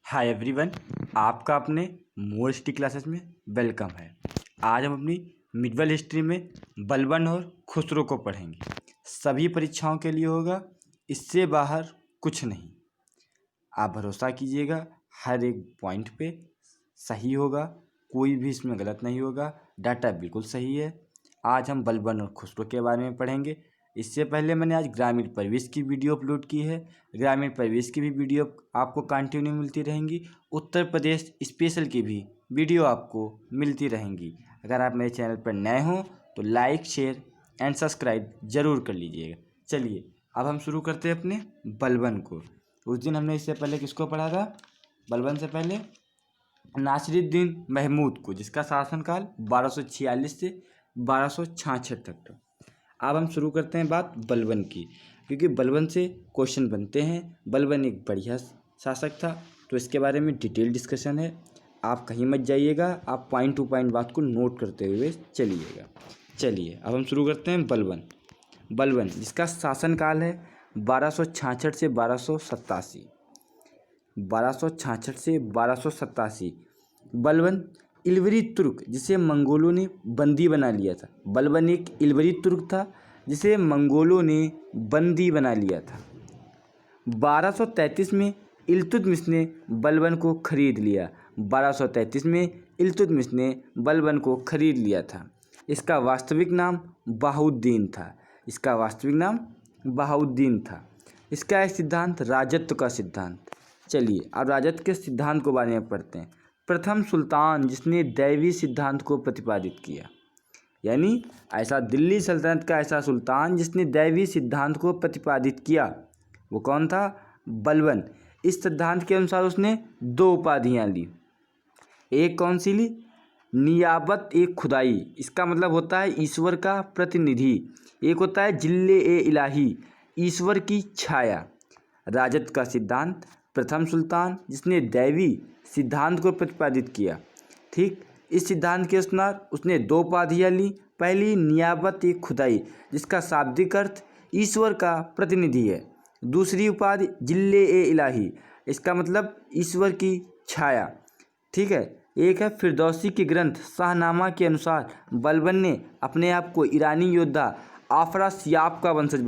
Hi everyone, आपका अपने मोर history classes में वेलकम है। आज हम अपनी मिडवल हिस्ट्री में बलबन और खुसरो को पढ़ेंगे। सभी परीक्षाओं के लिए होगा, इससे बाहर कुछ नहीं। आप भरोसा कीजिएगा, हर एक पॉइंट पे सही होगा, कोई भी इसमें गलत नहीं होगा, डाटा बिल्कुल सही है। आज हम बलबन और खुसरो के बारे में पढ़ेंगे। इससे पहले मैंने आज ग्रामीण परिवेश की वीडियो अपलोड की है। ग्रामीण परिवेश की भी वीडियो आपको कंटिन्यू मिलती रहेंगी। उत्तर प्रदेश स्पेशल की भी वीडियो आपको मिलती रहेंगी। अगर आप मेरे चैनल पर नए हों तो लाइक, शेयर एंड सब्सक्राइब ज़रूर कर लीजिएगा। चलिए अब हम शुरू करते हैं अपने बलबन को। उस दिन हमने इससे पहले किसको पढ़ा था? बलबन से पहले नासिरुद्दीन महमूद को, जिसका शासनकाल 1246 से 1266 तक था। अब हम शुरू करते हैं बात बलबन की, क्योंकि बलबन से क्वेश्चन बनते हैं। बलबन एक बढ़िया शासक था, तो इसके बारे में डिटेल डिस्कशन है। आप कहीं मत जाइएगा, आप पॉइंट टू पॉइंट बात को नोट करते हुए चलिएगा। चलिए अब हम शुरू करते हैं बलबन जिसका शासनकाल है 1266 से 1287। 1266 से 1287 बलबन इल्वरी तुर्क, जिसे मंगोलों ने बंदी बना लिया था। बलबन एक इल्वरी तुर्क था जिसे मंगोलों ने बंदी बना लिया था। 1233 में इल्तुतमिश ने बलबन को खरीद लिया। 1233 में इल्तुतमिश ने बलबन को खरीद लिया था। इसका वास्तविक नाम बहाउद्दीन था। इसका एक सिद्धांत राजत्व का सिद्धांत। चलिए अब राजत्व के सिद्धांत को बारे में पढ़ते हैं। प्रथम सुल्तान जिसने दैवी सिद्धांत को प्रतिपादित किया, यानी ऐसा दिल्ली सल्तनत का ऐसा सुल्तान जिसने दैवी सिद्धांत को प्रतिपादित किया, वो कौन था? बलबन। इस सिद्धांत के अनुसार उसने दो उपाधियां ली। एक कौन सी ली? नियाबत ए खुदाई, इसका मतलब होता है ईश्वर का प्रतिनिधि। एक होता है जिल्ले ए इलाही, ईश्वर की छाया। राजत्व का सिद्धांत, प्रथम सुल्तान जिसने दैवी सिद्धांत को प्रतिपादित किया। ठीक, इस सिद्धांत के अनुसार उसने दो उपाधियाँ ली। पहली नियाबत ए खुदाई, जिसका शाब्दिक अर्थ ईश्वर का प्रतिनिधि है। दूसरी उपाधि जिल्ले ए इलाही, इसका मतलब ईश्वर की छाया। ठीक है। एक है फिरदौसी के ग्रंथ शाहनामा के अनुसार बलबन ने अपने आप को ईरानी योद्धा आफरासियाब का वंशज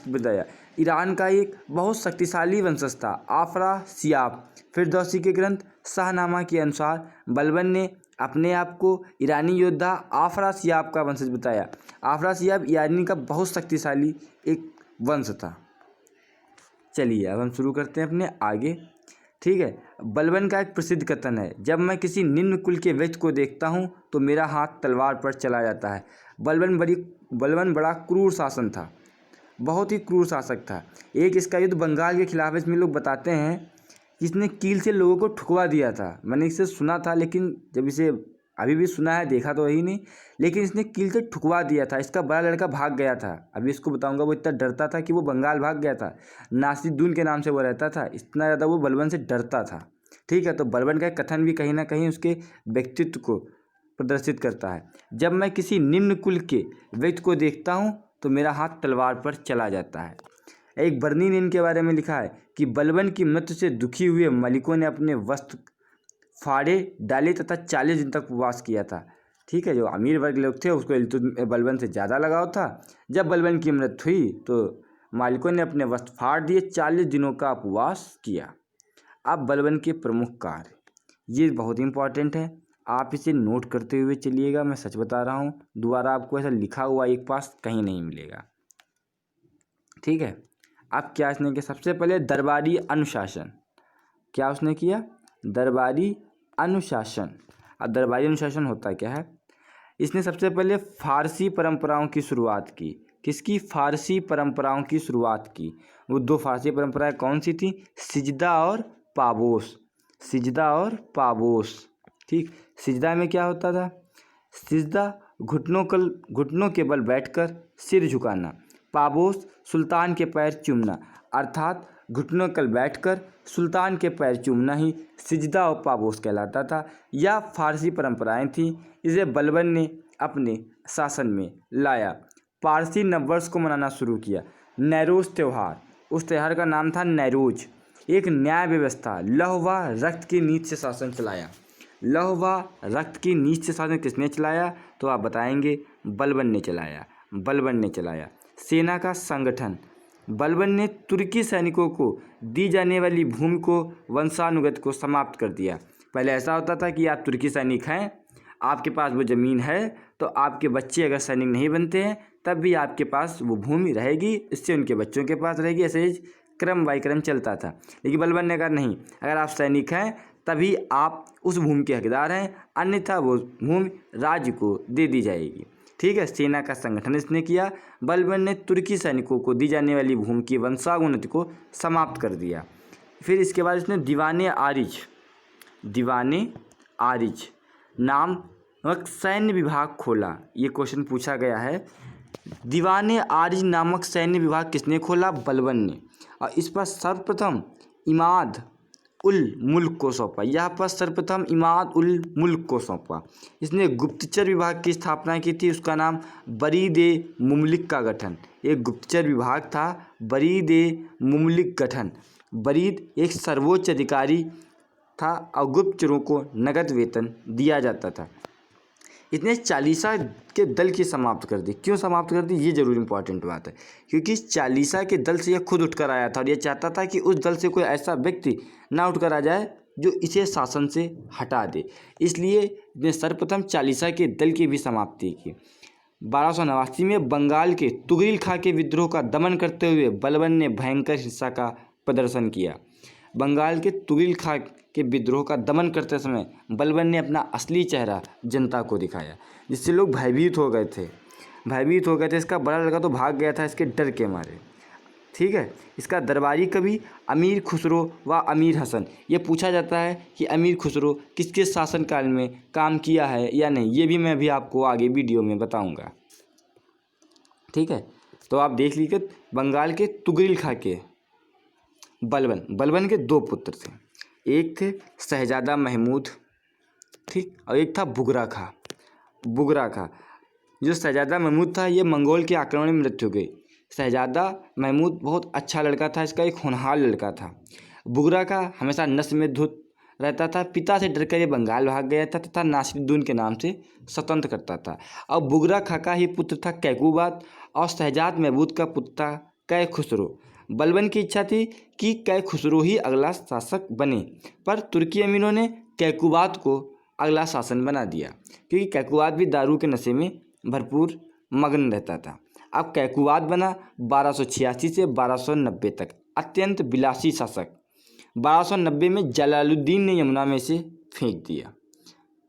बताया। ईरान का एक बहुत शक्तिशाली वंशज था आफरासियाब। फिरदौसी के ग्रंथ शाहनामा के अनुसार बलबन ने अपने आप को ईरानी योद्धा आफरासियाब का वंशज बताया। आफरासियाब ईरानी का बहुत शक्तिशाली एक वंश था। चलिए अब हम शुरू करते हैं अपने आगे। ठीक है। बलबन का एक प्रसिद्ध कथन है, जब मैं किसी निम्न कुल के व्यक्ति को देखता हूँ तो मेरा हाथ तलवार पर चला जाता है। बलबन बड़ा क्रूर शासन था, बहुत ही क्रूर शासक था। एक इसका युद्ध बंगाल के खिलाफ, इसमें लोग बताते हैं कि इसने कील से लोगों को ठुकवा दिया था। मैंने इसे सुना था, लेकिन जब इसे अभी भी सुना है, देखा तो वही नहीं, लेकिन इसने कील से ठुकवा दिया था। इसका बड़ा लड़का भाग गया था, अभी इसको बताऊंगा। वो इतना डरता था कि वो बंगाल भाग गया था। नासिरुद्दीन के नाम से वो रहता था, इतना ज़्यादा वो बलबन से डरता था। ठीक है। तो बलबन का कथन भी कहीं ना कहीं उसके व्यक्तित्व को प्रदर्शित करता है। जब मैं किसी निम्न कुल के व्यक्ति को देखता हूँ तो मेरा हाथ तलवार पर चला जाता है। एक बर्नी ने इनके बारे में लिखा है कि बलबन की मृत्यु से दुखी हुए मलिकों ने अपने वस्त्र फाड़े डाले तथा 40 दिन तक उपवास किया था। ठीक है। जो अमीर वर्ग लोग थे उसको बलबन से ज़्यादा लगाव था। जब बलबन की मृत्यु हुई तो मालिकों ने अपने वस्त्र फाड़ दिए, 40 दिनों का उपवास किया। अब बलबन के प्रमुख कार्य, ये बहुत इंपॉर्टेंट है, आप इसे नोट करते हुए चलिएगा। मैं सच बता रहा हूँ, दोबारा आपको ऐसा लिखा हुआ एक पास कहीं नहीं मिलेगा। ठीक है। अब क्या इसने किया? सबसे पहले दरबारी अनुशासन। क्या उसने किया? दरबारी अनुशासन। अब दरबारी अनुशासन होता क्या है? इसने सबसे पहले फारसी परंपराओं की शुरुआत की। किसकी? फारसी परंपराओं की शुरुआत की। वो दो फारसी परंपराएं कौन सी थी? सिजदा और पाबोस। ठीक। सिजदा में क्या होता था? सिजदा घुटनों के बल बैठकर सिर झुकाना। पाबोस सुल्तान के पैर चूमना, अर्थात घुटनों के बल बैठकर सुल्तान के पैर चूमना ही सिजदा और पाबोस कहलाता था। यह फारसी परंपराएं थीं। इसे बलबन ने अपने शासन में लाया। पारसी नववर्ष को मनाना शुरू किया। नैरोज त्यौहार, उस त्यौहार का नाम था नैरोज। एक न्याय व्यवस्था, लौह व रक्त की नीति से शासन चलाया। लौह व रक्त की नीति से शासन किसने चलाया? तो आप बताएंगे बलबन ने चलाया, बलबन ने चलाया। सेना का संगठन, बलबन ने तुर्की सैनिकों को दी जाने वाली भूमि को वंशानुगत को समाप्त कर दिया। पहले ऐसा होता था कि आप तुर्की सैनिक हैं, आपके पास वो ज़मीन है, तो आपके बच्चे अगर सैनिक नहीं बनते हैं तब भी आपके पास वो भूमि रहेगी, इससे उनके बच्चों के पास रहेगी। ऐसे ही क्रम बाई क्रम चलता था। लेकिन बलबन ने कहा नहीं, अगर आप सैनिक हैं तभी आप उस भूमि के हकदार हैं, अन्यथा वो भूमि राज्य को दे दी जाएगी। ठीक है, सेना का संगठन इसने किया। बलबन ने तुर्की सैनिकों को दी जाने वाली भूमि की वंशानुगति को समाप्त कर दिया। फिर इसके बाद इसने दीवाने आरिज नामक सैन्य विभाग खोला। ये क्वेश्चन पूछा गया है। दीवाने आरिज नामक सैन्य विभाग किसने खोला? बलबन ने। और इस पर सर्वप्रथम इमाद उल मुल्क को सौंपा। यहाँ पर सर्वप्रथम इमाद उल मुल्क को सौंपा। इसने गुप्तचर विभाग की स्थापना की थी, उसका नाम बरीद मुमलिक का गठन। एक गुप्तचर विभाग था, बरीद मुमलिक गठन। बरीद एक सर्वोच्च अधिकारी था और गुप्तचरों को नगद वेतन दिया जाता था। इसने चालीसा के दल की समाप्त कर दी। क्यों समाप्त कर दी? ये जरूर इंपॉर्टेंट बात है, क्योंकि चालीसा के दल से यह खुद उठकर आया था और यह चाहता था कि उस दल से कोई ऐसा व्यक्ति ना उठकर आ जाए जो इसे शासन से हटा दे। इसलिए इसने सर्वप्रथम चालीसा के दल की भी समाप्ति की। 1289 में बंगाल के तुगरिल खां के विद्रोह का दमन करते हुए बलबन ने भयंकर हिंसा का प्रदर्शन किया। बंगाल के तुगरिल खां के विद्रोह का दमन करते समय बलबन ने अपना असली चेहरा जनता को दिखाया, जिससे लोग भयभीत हो गए थे। इसका बड़ा लड़का तो भाग गया था इसके डर के मारे। ठीक है, इसका दरबारी कवि अमीर खुसरो व अमीर हसन। ये पूछा जाता है कि अमीर खुसरो किसके शासनकाल में काम किया है या नहीं, ये भी मैं भी आपको आगे वीडियो में बताऊंगा। ठीक है, तो आप देख लीजिए, बंगाल के तुगरिल खां के बलबन के 2 पुत्र थे। एक थे शहजादा महमूद, ठीक, और एक था बुगरा खां। जो शहजादा महमूद था ये मंगोल के आक्रमण में मृत्यु हो गई। शहजादा महमूद बहुत अच्छा लड़का था, इसका एक होनहार लड़का था। बुगरा खां हमेशा नशे में धुत रहता था। पिता से डरकर ये बंगाल भाग गया था तथा नासिरुद्दीन के नाम से स्वतंत्र करता था। और बुगरा खां का ही पुत्र था कैकूबात और शहजाद महमूद का पुत्र था कै खुसरो। बलबन की इच्छा थी कि कै खुसरो ही अगला शासक बने, पर तुर्की अमीरों ने कैकूबात को अगला शासन बना दिया, क्योंकि कैकूबात भी दारू के नशे में भरपूर मग्न रहता था। अब कैकूबात बना 1286 से 1290 तक अत्यंत विलासी शासक। 1290 में जलालुद्दीन ने यमुना में से फेंक दिया।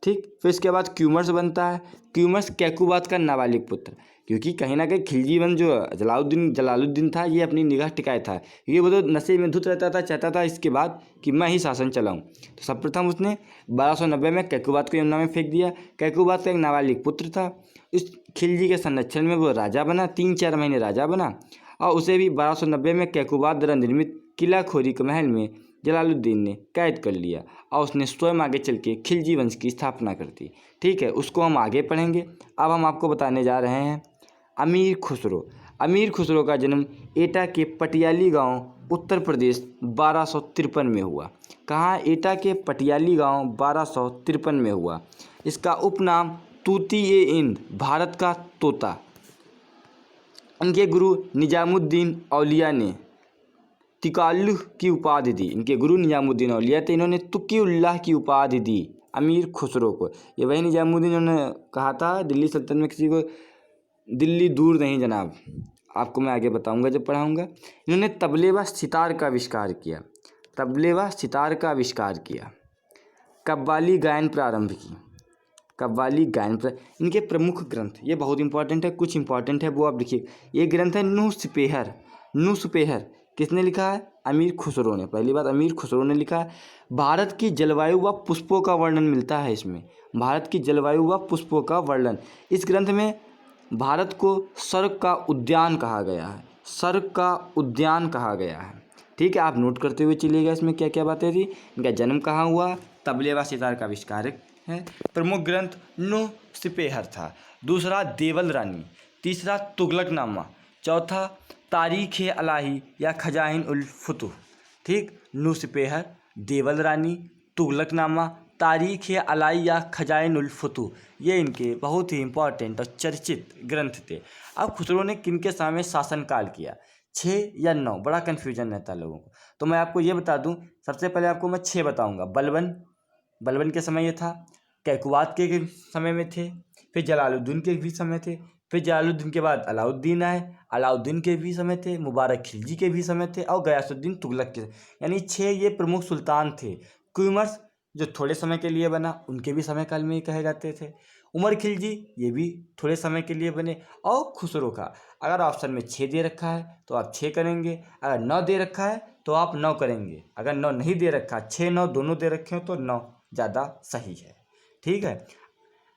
ठीक, फिर इसके बाद क्यूमर्स बनता है। क्यूमर्स कैकूबात का नाबालिग पुत्र, क्योंकि कहीं ना कहीं खिलजीवन जो जलालुद्दीन था ये अपनी निगाह टिकाए था, क्योंकि वो तो नशे में धुत रहता था, चाहता था इसके बाद कि मैं ही शासन चलाऊं। तो सर्वप्रथम उसने 1290 में कैकूबात को यमुना में फेंक दिया। कैकूबात का एक नाबालिग पुत्र था। इस खिलजी के संरक्षण में वो राजा बना, 3-4 महीने राजा बना, और उसे भी 1290 में कैकूबात द्वारा निर्मित किला खोरी के महल में जलालुद्दीन ने कैद कर लिया और उसने स्वयं आगे चल के खिलजी वंश की स्थापना कर दी। ठीक है, उसको हम आगे पढ़ेंगे। अब हम आपको बताने जा रहे हैं अमीर खुसरो का जन्म एटा के पटियाली गांव उत्तर प्रदेश 1253 में हुआ। कहाँ? एटा के पटियाली गांव 1253 में हुआ। इसका उपनाम तूती-ए-इंद, भारत का तोता। इनके गुरु निजामुद्दीन औलिया ने तिकाल्लुह की उपाधि दी। इनके गुरु निजामुद्दीन औलिया थे, इन्होंने तुकी-उल्लाह की उपाधि दी अमीर खुसरो को। ये वही निजामुद्दीन उन्होंने कहा था दिल्ली सल्तनत में किसी को, दिल्ली दूर नहीं जनाब, आपको मैं आगे बताऊंगा जब पढ़ाऊंगा। इन्होंने तबले व सितार का आविष्कार किया। कव्वाली गायन प्रारंभ की। इनके प्रमुख ग्रंथ, ये बहुत इंपॉर्टेंट है, कुछ इंपॉर्टेंट है वो आप लिखिए। ये ग्रंथ है नूह सुपेहर। किसने लिखा है? अमीर खुसरो ने। पहली बात, अमीर खुसरो ने लिखा है। भारत की जलवायु व पुष्पों का वर्णन मिलता है इसमें। भारत की जलवायु व पुष्पों का वर्णन। इस ग्रंथ में भारत को स्वर्ग का उद्यान कहा गया है। ठीक है, आप नोट करते हुए चलिएगा इसमें क्या क्या बातें थी। इनका जन्म कहाँ हुआ? तबले व सितार का आविष्कार है। प्रमुख ग्रंथ नूह सुपेहर था। दूसरा देवल रानी। तीसरा तुगलकनामा। चौथा तारीख़-ए-इलाही या खज़ाइन-उल-फुतूह। ठीक। नूसपेहर, देवल रानी, तुगलकनामा, तारीख अलाई या खजाइनुल फुतूह, ये इनके बहुत ही इंपॉर्टेंट और चर्चित ग्रंथ थे। अब खुसरो ने किनके समय में शासनकाल किया, 6 या 9, बड़ा कन्फ्यूजन रहता है लोगों को। तो मैं आपको ये बता दूं, सबसे पहले आपको मैं 6 बताऊंगा। बलबन के समय ये था, कैकुबात के समय में थे, फिर जलालुद्दीन के भी समय थे, फिर जलालुद्दीन के बाद अलाउद्दीन आए, अलाउद्दीन के भी समय थे, मुबारक खिलजी के भी समय थे, और गयासुद्दीन तुगलक के, यानी 6 ये प्रमुख सुल्तान थे। कुमर्स जो थोड़े समय के लिए बना, उनके भी समय काल में ही कहे जाते थे। उमर खिलजी ये भी थोड़े समय के लिए बने। और खुसरो का अगर ऑप्शन में 6 दे रखा है तो आप 6 करेंगे, अगर 9 दे रखा है तो आप 9 करेंगे, अगर 9 नहीं दे रखा, 6 9 दोनों दे रखे हो तो 9 ज़्यादा सही है। ठीक है।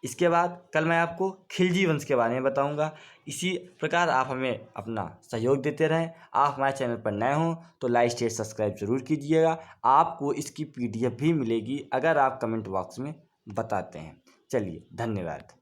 इसके बाद कल मैं आपको खिलजी वंश के बारे में बताऊंगा। इसी प्रकार आप हमें अपना सहयोग देते रहें। आप हमारे चैनल पर नए हों तो लाइक शेयर सब्सक्राइब जरूर कीजिएगा। आपको इसकी PDF भी मिलेगी अगर आप कमेंट बॉक्स में बताते हैं। चलिए, धन्यवाद।